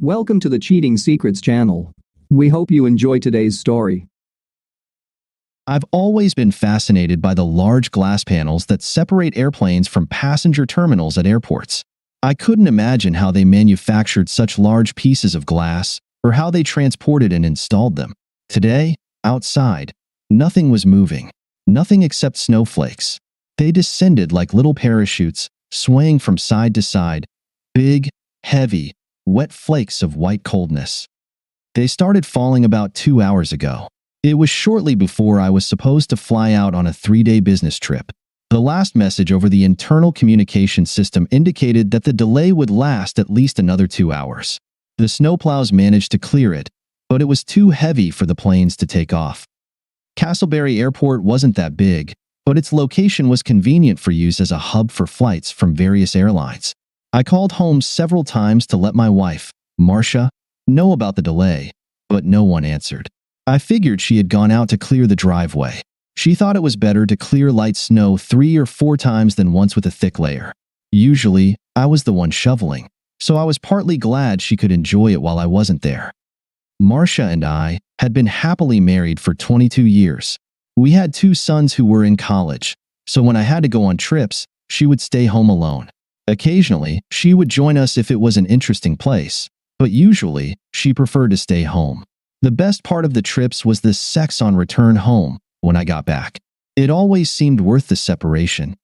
Welcome to the Cheating Secrets channel. We hope you enjoy today's story. I've always been fascinated by the large glass panels that separate airplanes from passenger terminals at airports. I couldn't imagine how they manufactured such large pieces of glass or how they transported and installed them. Today, outside, nothing was moving. Nothing except snowflakes. They descended like little parachutes, swaying from side to side, big, heavy, wet flakes of white coldness. They started falling about 2 hours ago. It was shortly before I was supposed to fly out on a 3-day business trip. The last message over the internal communication system indicated that the delay would last at least another 2 hours. The snowplows managed to clear it, but it was too heavy for the planes to take off. Castleberry Airport wasn't that big, but its location was convenient for use as a hub for flights from various airlines. I called home several times to let my wife, Marcia, know about the delay, but no one answered. I figured she had gone out to clear the driveway. She thought it was better to clear light snow 3 or 4 times than once with a thick layer. Usually, I was the one shoveling, so I was partly glad she could enjoy it while I wasn't there. Marcia and I had been happily married for 22 years. We had 2 sons who were in college, so when I had to go on trips, she would stay home alone. Occasionally, she would join us if it was an interesting place, but usually, she preferred to stay home. The best part of the trips was the sex on return home when I got back. It always seemed worth the separation.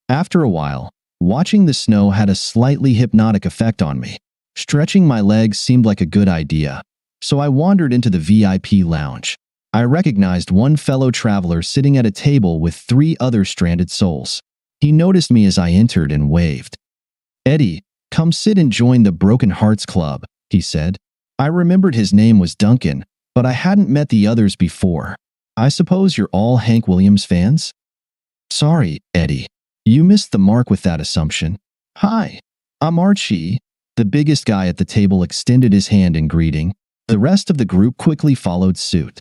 After a while, watching the snow had a slightly hypnotic effect on me. Stretching my legs seemed like a good idea, so I wandered into the VIP lounge. I recognized one fellow traveler sitting at a table with 3 other stranded souls. He noticed me as I entered and waved. "Eddie, come sit and join the Broken Hearts Club," he said. I remembered his name was Duncan, but I hadn't met the others before. "I suppose you're all Hank Williams fans?" "Sorry, Eddie. You missed the mark with that assumption." "Hi, I'm Archie." The biggest guy at the table extended his hand in greeting. The rest of the group quickly followed suit.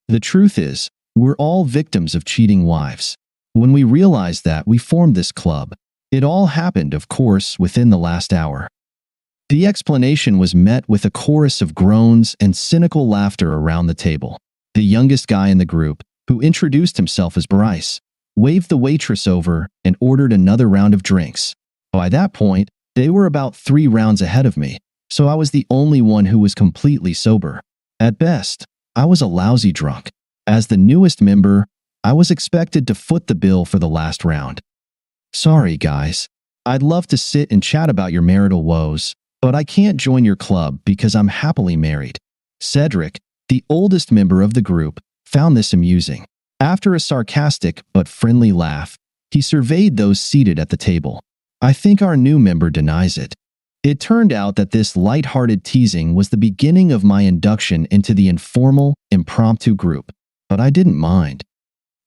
The truth is, we're all victims of cheating wives. When we realized that, we formed this club. It all happened, of course, within the last hour. The explanation was met with a chorus of groans and cynical laughter around the table. The youngest guy in the group, who introduced himself as Bryce, waved the waitress over and ordered another round of drinks. By that point, they were about 3 rounds ahead of me, so I was the only one who was completely sober. At best, I was a lousy drunk. As the newest member, I was expected to foot the bill for the last round. "Sorry, guys. I'd love to sit and chat about your marital woes, but I can't join your club because I'm happily married." Cedric, the oldest member of the group, found this amusing. After a sarcastic but friendly laugh, he surveyed those seated at the table. "I think our new member denies it." It turned out that this light-hearted teasing was the beginning of my induction into the informal, impromptu group, but I didn't mind.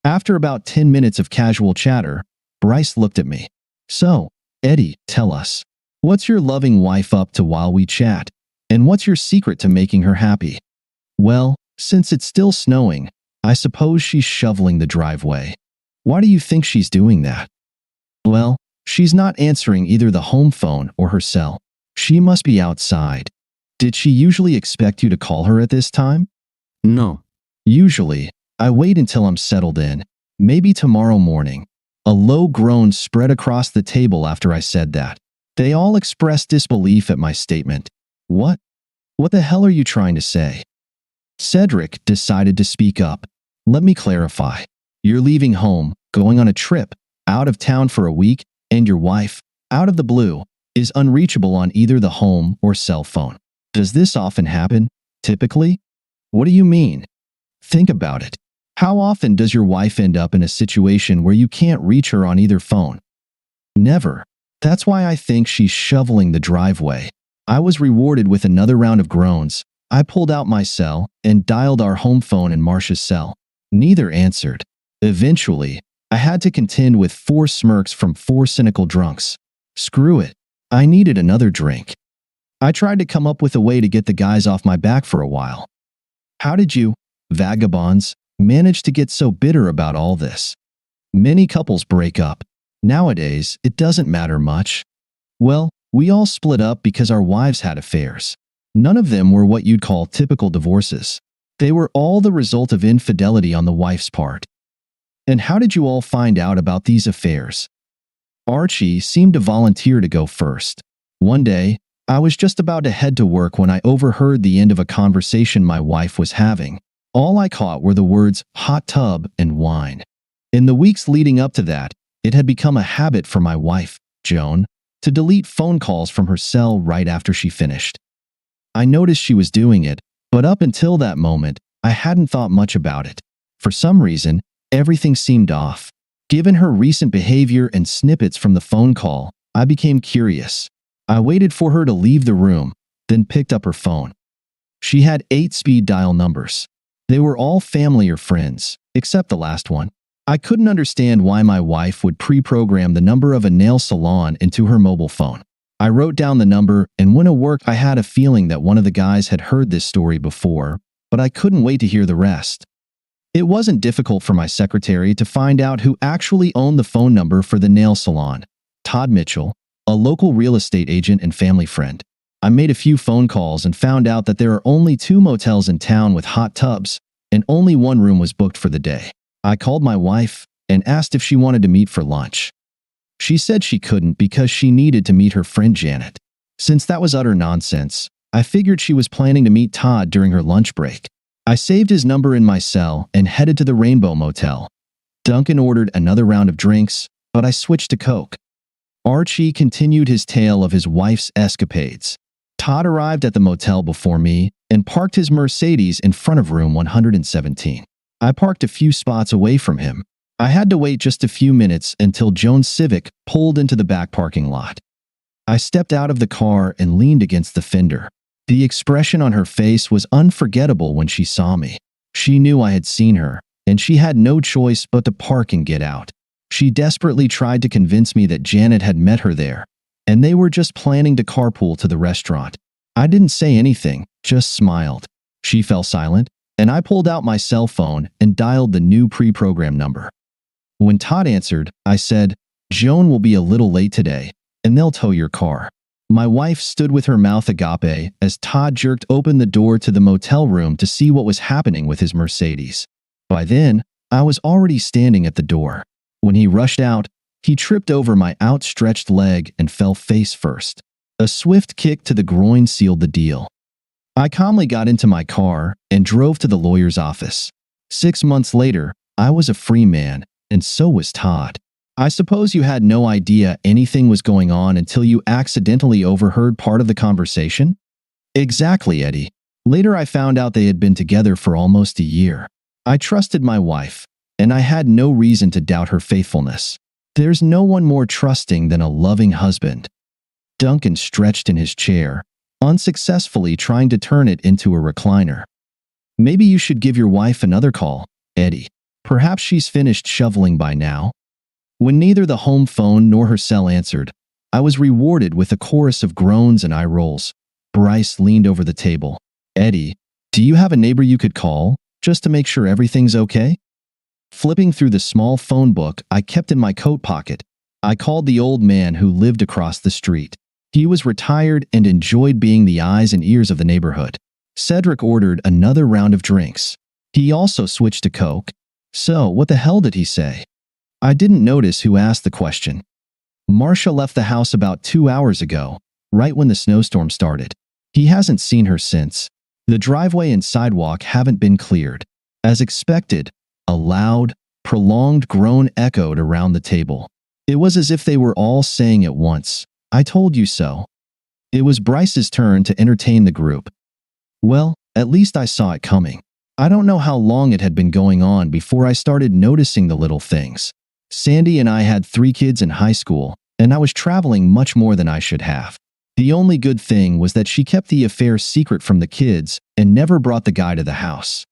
After about 10 minutes of casual chatter, Bryce looked at me. "So, Eddie, tell us, what's your loving wife up to while we chat? And what's your secret to making her happy?" "Well, since it's still snowing, I suppose she's shoveling the driveway." "Why do you think she's doing that?" "Well, she's not answering either the home phone or her cell. She must be outside." "Did she usually expect you to call her at this time?" No. "Usually, I wait until I'm settled in, maybe tomorrow morning." A low groan spread across the table after I said that. They all expressed disbelief at my statement. "What? What the hell are you trying to say?" Cedric decided to speak up. "Let me clarify. You're leaving home, going on a trip, out of town for a week, and your wife, out of the blue, is unreachable on either the home or cell phone. Does this often happen? Typically? What do you mean? Think about it. How often does your wife end up in a situation where you can't reach her on either phone?" "Never. That's why I think she's shoveling the driveway." I was rewarded with another round of groans. I pulled out my cell and dialed our home phone and Marcia's cell. Neither answered. Eventually, I had to contend with 4 smirks from 4 cynical drunks. Screw it. I needed another drink. I tried to come up with a way to get the guys off my back for a while. "How did you, vagabonds, manage to get so bitter about all this?" "Many couples break up. Nowadays, it doesn't matter much." "Well, we all split up because our wives had affairs." None of them were what you'd call typical divorces. They were all the result of infidelity on the wife's part. And how did you all find out about these affairs? Archie seemed to volunteer to go first. One day, I was just about to head to work when I overheard the end of a conversation my wife was having. All I caught were the words hot tub and wine. In the weeks leading up to that, it had become a habit for my wife, Joan, to delete phone calls from her cell right after she finished. I noticed she was doing it, but up until that moment, I hadn't thought much about it. For some reason, everything seemed off. Given her recent behavior and snippets from the phone call, I became curious. I waited for her to leave the room, then picked up her phone. She had 8 speed dial numbers. They were all family or friends, except the last one. I couldn't understand why my wife would pre-program the number of a nail salon into her mobile phone. I wrote down the number, and when at work I had a feeling that one of the guys had heard this story before, but I couldn't wait to hear the rest. It wasn't difficult for my secretary to find out who actually owned the phone number for the nail salon. Todd Mitchell, a local real estate agent and family friend. I made a few phone calls and found out that there are only 2 motels in town with hot tubs, and only one room was booked for the day. I called my wife and asked if she wanted to meet for lunch. She said she couldn't because she needed to meet her friend Janet. Since that was utter nonsense, I figured she was planning to meet Todd during her lunch break. I saved his number in my cell and headed to the Rainbow Motel. Duncan ordered another round of drinks, but I switched to Coke. Archie continued his tale of his wife's escapades. Todd arrived at the motel before me and parked his Mercedes in front of room 117. I parked a few spots away from him. I had to wait just a few minutes until Joan's Civic pulled into the back parking lot. I stepped out of the car and leaned against the fender. The expression on her face was unforgettable when she saw me. She knew I had seen her, and she had no choice but to park and get out. She desperately tried to convince me that Janet had met her there, and they were just planning to carpool to the restaurant. I didn't say anything, just smiled. She fell silent, and I pulled out my cell phone and dialed the new pre-programmed number. When Todd answered, I said, "Joan will be a little late today, and they'll tow your car." My wife stood with her mouth agape as Todd jerked open the door to the motel room to see what was happening with his Mercedes. By then, I was already standing at the door. When he rushed out, he tripped over my outstretched leg and fell face first. A swift kick to the groin sealed the deal. I calmly got into my car and drove to the lawyer's office. 6 months later, I was a free man, and so was Todd. I suppose you had no idea anything was going on until you accidentally overheard part of the conversation? Exactly, Eddie. Later I found out they had been together for almost a year. I trusted my wife, and I had no reason to doubt her faithfulness. There's no one more trusting than a loving husband. Duncan stretched in his chair, unsuccessfully trying to turn it into a recliner. Maybe you should give your wife another call, Eddie. Perhaps she's finished shoveling by now. When neither the home phone nor her cell answered, I was rewarded with a chorus of groans and eye rolls. Bryce leaned over the table. "Eddie, do you have a neighbor you could call, just to make sure everything's okay?" Flipping through the small phone book I kept in my coat pocket, I called the old man who lived across the street. He was retired and enjoyed being the eyes and ears of the neighborhood. Cedric ordered another round of drinks. He also switched to Coke. So, what the hell did he say? I didn't notice who asked the question. Marcia left the house about 2 hours ago, right when the snowstorm started. He hasn't seen her since. The driveway and sidewalk haven't been cleared. As expected, a loud, prolonged groan echoed around the table. It was as if they were all saying at once, "I told you so." It was Bryce's turn to entertain the group. Well, at least I saw it coming. I don't know how long it had been going on before I started noticing the little things. Sandy and I had 3 kids in high school, and I was traveling much more than I should have. The only good thing was that she kept the affair secret from the kids and never brought the guy to the house.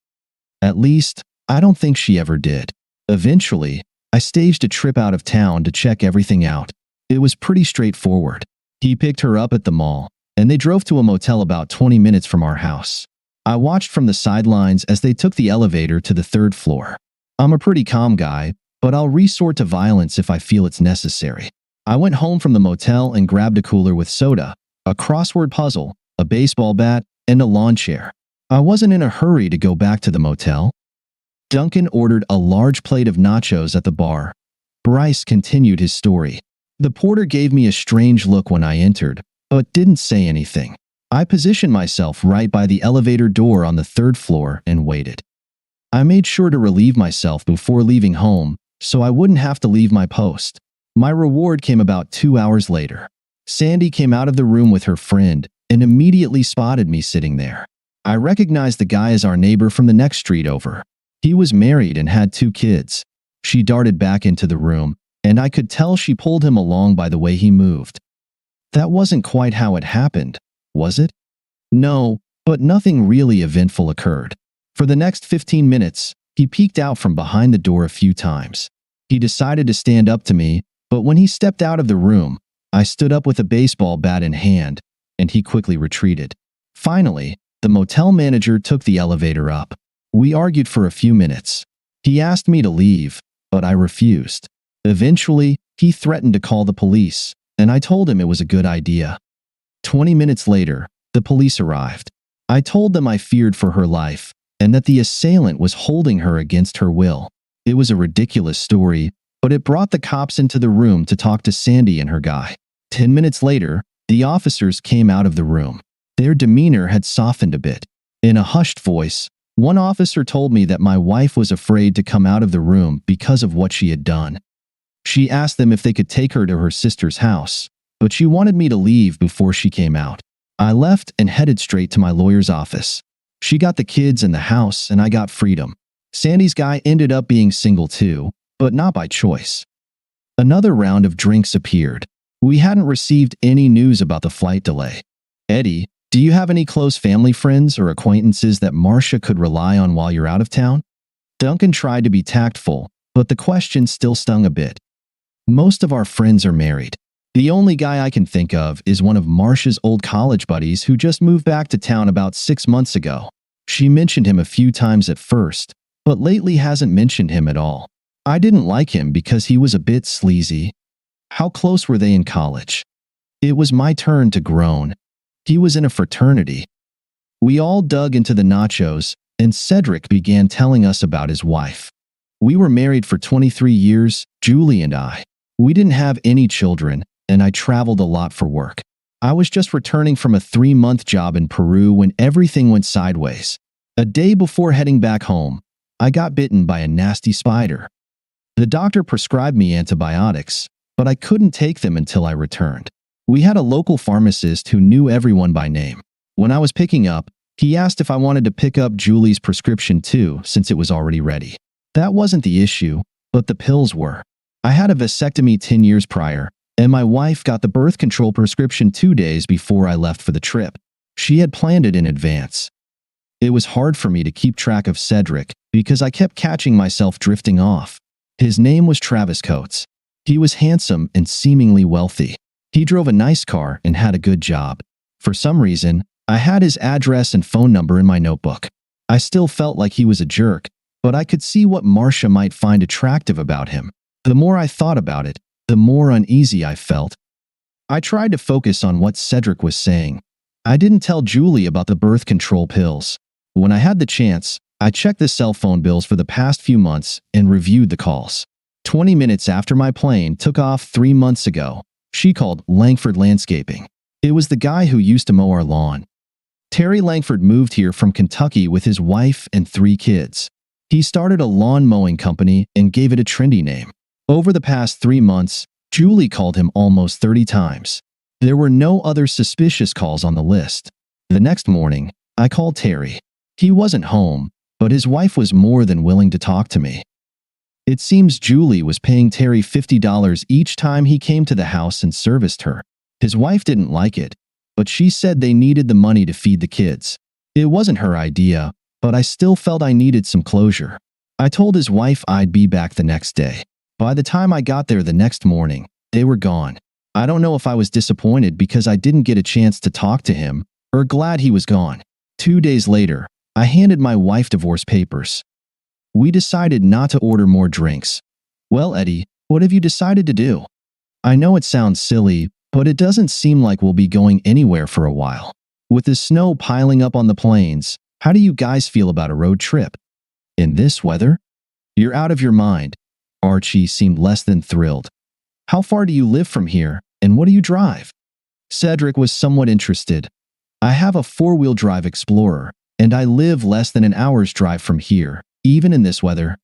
At least, I don't think she ever did. Eventually, I staged a trip out of town to check everything out. It was pretty straightforward. He picked her up at the mall, and they drove to a motel about 20 minutes from our house. I watched from the sidelines as they took the elevator to the 3rd floor. I'm a pretty calm guy, but I'll resort to violence if I feel it's necessary. I went home from the motel and grabbed a cooler with soda, a crossword puzzle, a baseball bat, and a lawn chair. I wasn't in a hurry to go back to the motel. Duncan ordered a large plate of nachos at the bar. Bryce continued his story. The porter gave me a strange look when I entered, but didn't say anything. I positioned myself right by the elevator door on the 3rd floor and waited. I made sure to relieve myself before leaving home, so I wouldn't have to leave my post. My reward came about 2 hours later. Sandy came out of the room with her friend and immediately spotted me sitting there. I recognized the guy as our neighbor from the next street over. He was married and had 2 kids. She darted back into the room, and I could tell she pulled him along by the way he moved. That wasn't quite how it happened, was it? No, but nothing really eventful occurred. For the next 15 minutes, he peeked out from behind the door a few times. He decided to stand up to me, but when he stepped out of the room, I stood up with a baseball bat in hand, and he quickly retreated. Finally, the motel manager took the elevator up. We argued for a few minutes. He asked me to leave, but I refused. Eventually, he threatened to call the police, and I told him it was a good idea. 20 minutes later, the police arrived. I told them I feared for her life, and that the assailant was holding her against her will. It was a ridiculous story, but it brought the cops into the room to talk to Sandy and her guy. 10 minutes later, the officers came out of the room. Their demeanor had softened a bit. In a hushed voice, one officer told me that my wife was afraid to come out of the room because of what she had done. She asked them if they could take her to her sister's house, but she wanted me to leave before she came out. I left and headed straight to my lawyer's office. She got the kids and the house, and I got freedom. Sandy's guy ended up being single too, but not by choice. Another round of drinks appeared. We hadn't received any news about the flight delay. Eddie, do you have any close family friends or acquaintances that Marcia could rely on while you're out of town? Duncan tried to be tactful, but the question still stung a bit. Most of our friends are married. The only guy I can think of is one of Marcia's old college buddies who just moved back to town about 6 months ago. She mentioned him a few times at first, but lately hasn't mentioned him at all. I didn't like him because he was a bit sleazy. How close were they in college? It was my turn to groan. He was in a fraternity. We all dug into the nachos, and Cedric began telling us about his wife. We were married for 23 years, Julie and I. We didn't have any children, and I traveled a lot for work. I was just returning from a 3-month job in Peru when everything went sideways. A day before heading back home, I got bitten by a nasty spider. The doctor prescribed me antibiotics, but I couldn't take them until I returned. We had a local pharmacist who knew everyone by name. When I was picking up, he asked if I wanted to pick up Julie's prescription too, since it was already ready. That wasn't the issue, but the pills were. I had a vasectomy 10 years prior, and my wife got the birth control prescription 2 days before I left for the trip. She had planned it in advance. It was hard for me to keep track of Cedric because I kept catching myself drifting off. His name was Travis Coates. He was handsome and seemingly wealthy. He drove a nice car and had a good job. For some reason, I had his address and phone number in my notebook. I still felt like he was a jerk, but I could see what Marcia might find attractive about him. The more I thought about it, the more uneasy I felt. I tried to focus on what Cedric was saying. I didn't tell Julie about the birth control pills. When I had the chance, I checked the cell phone bills for the past few months and reviewed the calls. 20 minutes after my plane took off 3 months ago, she called Langford Landscaping. It was the guy who used to mow our lawn. Terry Langford moved here from Kentucky with his wife and 3 kids. He started a lawn mowing company and gave it a trendy name. Over the past 3 months, Julie called him almost 30 times. There were no other suspicious calls on the list. The next morning, I called Terry. He wasn't home, but his wife was more than willing to talk to me. It seems Julie was paying Terry $50 each time he came to the house and serviced her. His wife didn't like it, but she said they needed the money to feed the kids. It wasn't her idea, but I still felt I needed some closure. I told his wife I'd be back the next day. By the time I got there the next morning, they were gone. I don't know if I was disappointed because I didn't get a chance to talk to him, or glad he was gone. 2 days later, I handed my wife divorce papers. We decided not to order more drinks. Well, Eddie, what have you decided to do? I know it sounds silly, but it doesn't seem like we'll be going anywhere for a while. With the snow piling up on the plains, how do you guys feel about a road trip? In this weather? You're out of your mind. Archie seemed less than thrilled. How far do you live from here, and what do you drive? Cedric was somewhat interested. I have a four-wheel drive Explorer, and I live less than an hour's drive from here, even in this weather.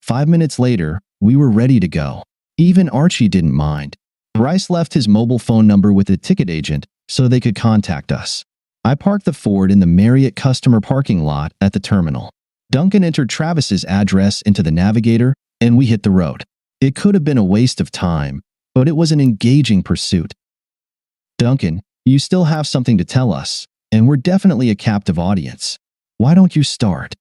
5 minutes later, we were ready to go. Even Archie didn't mind. Bryce left his mobile phone number with the ticket agent so they could contact us. I parked the Ford in the Marriott customer parking lot at the terminal. Duncan entered Travis's address into the navigator, and we hit the road. It could have been a waste of time, but it was an engaging pursuit. Duncan, you still have something to tell us, and we're definitely a captive audience. Why don't you start?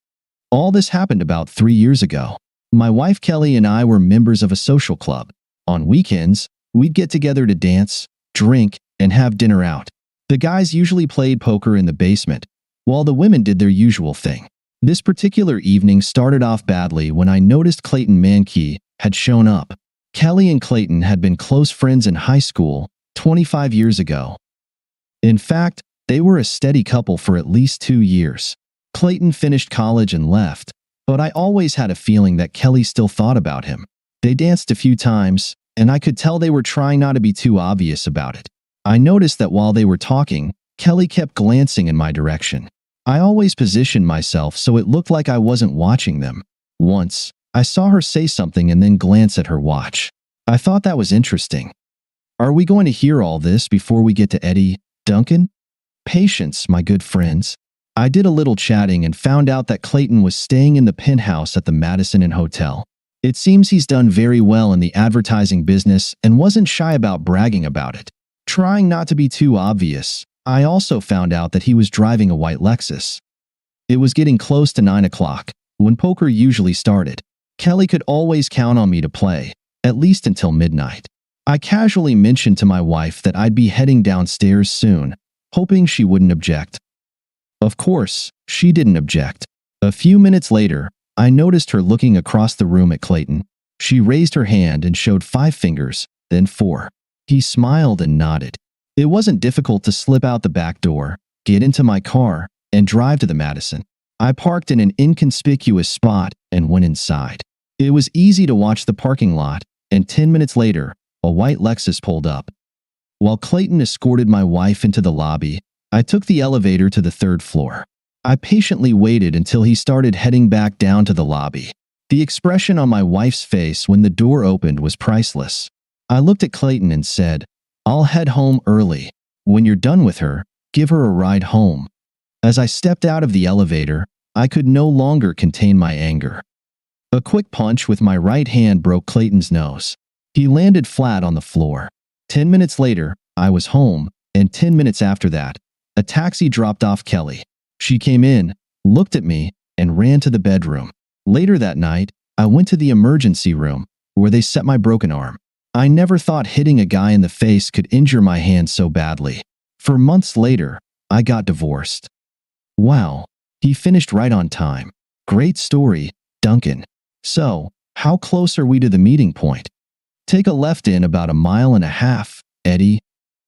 All this happened about 3 years ago. My wife Kelly and I were members of a social club. On weekends, we'd get together to dance, drink, and have dinner out. The guys usually played poker in the basement, while the women did their usual thing. This particular evening started off badly when I noticed Clayton Mankey had shown up. Kelly and Clayton had been close friends in high school 25 years ago. In fact, they were a steady couple for at least 2 years. Clayton finished college and left, but I always had a feeling that Kelly still thought about him. They danced a few times, and I could tell they were trying not to be too obvious about it. I noticed that while they were talking, Kelly kept glancing in my direction. I always positioned myself so it looked like I wasn't watching them. Once, I saw her say something and then glance at her watch. I thought that was interesting. Are we going to hear all this before we get to Eddie, Duncan? Patience, my good friends. I did a little chatting and found out that Clayton was staying in the penthouse at the Madison Inn Hotel. It seems he's done very well in the advertising business and wasn't shy about bragging about it. Trying not to be too obvious, I also found out that he was driving a white Lexus. It was getting close to 9 o'clock, when poker usually started. Kelly could always count on me to play, at least until midnight. I casually mentioned to my wife that I'd be heading downstairs soon, hoping she wouldn't object. Of course, she didn't object. A few minutes later, I noticed her looking across the room at Clayton. She raised her hand and showed 5 fingers, then 4. He smiled and nodded. It wasn't difficult to slip out the back door, get into my car, and drive to the Madison. I parked in an inconspicuous spot and went inside. It was easy to watch the parking lot, and 10 minutes later, a white Lexus pulled up. While Clayton escorted my wife into the lobby, I took the elevator to the 3rd floor. I patiently waited until he started heading back down to the lobby. The expression on my wife's face when the door opened was priceless. I looked at Clayton and said, "I'll head home early. When you're done with her, give her a ride home." As I stepped out of the elevator, I could no longer contain my anger. A quick punch with my right hand broke Clayton's nose. He landed flat on the floor. 10 minutes later, I was home, and 10 minutes after that, a taxi dropped off Kelly. She came in, looked at me, and ran to the bedroom. Later that night, I went to the emergency room, where they set my broken arm. I never thought hitting a guy in the face could injure my hand so badly. For months later, I got divorced. Wow, he finished right on time. Great story, Duncan. So, how close are we to the meeting point? Take a left in about 1.5 miles, Eddie.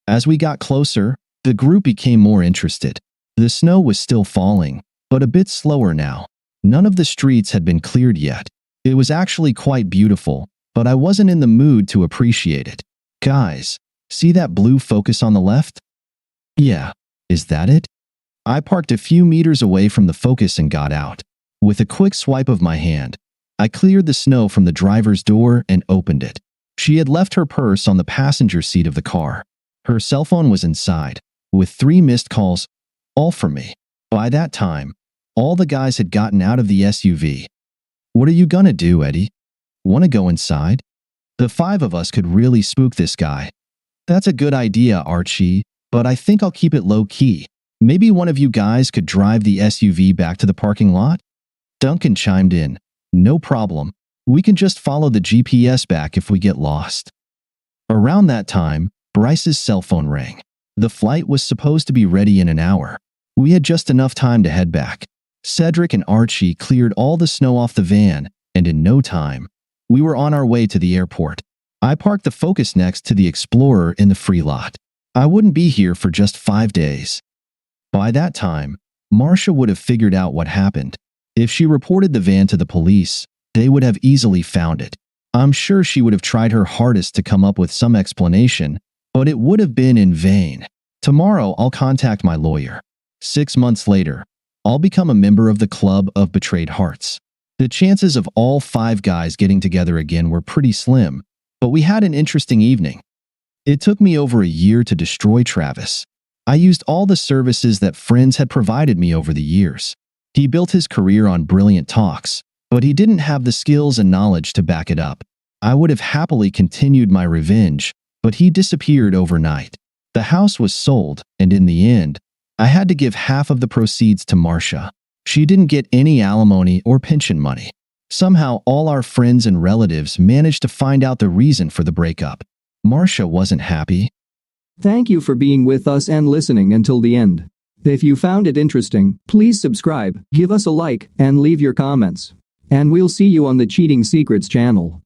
As we got closer, the group became more interested. The snow was still falling, but a bit slower now. None of the streets had been cleared yet. It was actually quite beautiful, but I wasn't in the mood to appreciate it. Guys, see that blue Focus on the left? Yeah, is that it? I parked a few meters away from the Focus and got out. With a quick swipe of my hand, I cleared the snow from the driver's door and opened it. She had left her purse on the passenger seat of the car. Her cell phone was inside, with 3 missed calls, all from me. By that time, all the guys had gotten out of the SUV. What are you gonna do, Eddie? Want to go inside? The 5 of us could really spook this guy. That's a good idea, Archie, but I think I'll keep it low-key. Maybe one of you guys could drive the SUV back to the parking lot? Duncan chimed in. No problem. We can just follow the GPS back if we get lost. Around that time, Bryce's cell phone rang. The flight was supposed to be ready in an hour. We had just enough time to head back. Cedric and Archie cleared all the snow off the van, and in no time, we were on our way to the airport. I parked the Focus next to the Explorer in the free lot. I wouldn't be here for just 5 days. By that time, Marcia would have figured out what happened. If she reported the van to the police, they would have easily found it. I'm sure she would have tried her hardest to come up with some explanation, but it would have been in vain. Tomorrow, I'll contact my lawyer. 6 months later, I'll become a member of the Club of Betrayed Hearts. The chances of all 5 guys getting together again were pretty slim, but we had an interesting evening. It took me over a year to destroy Travis. I used all the services that friends had provided me over the years. He built his career on brilliant talks, but he didn't have the skills and knowledge to back it up. I would have happily continued my revenge, but he disappeared overnight. The house was sold, and in the end, I had to give half of the proceeds to Marcia. She didn't get any alimony or pension money. Somehow, all our friends and relatives managed to find out the reason for the breakup. Marcia wasn't happy. Thank you for being with us and listening until the end. If you found it interesting, please subscribe, give us a like, and leave your comments. And we'll see you on the Cheating Secrets channel.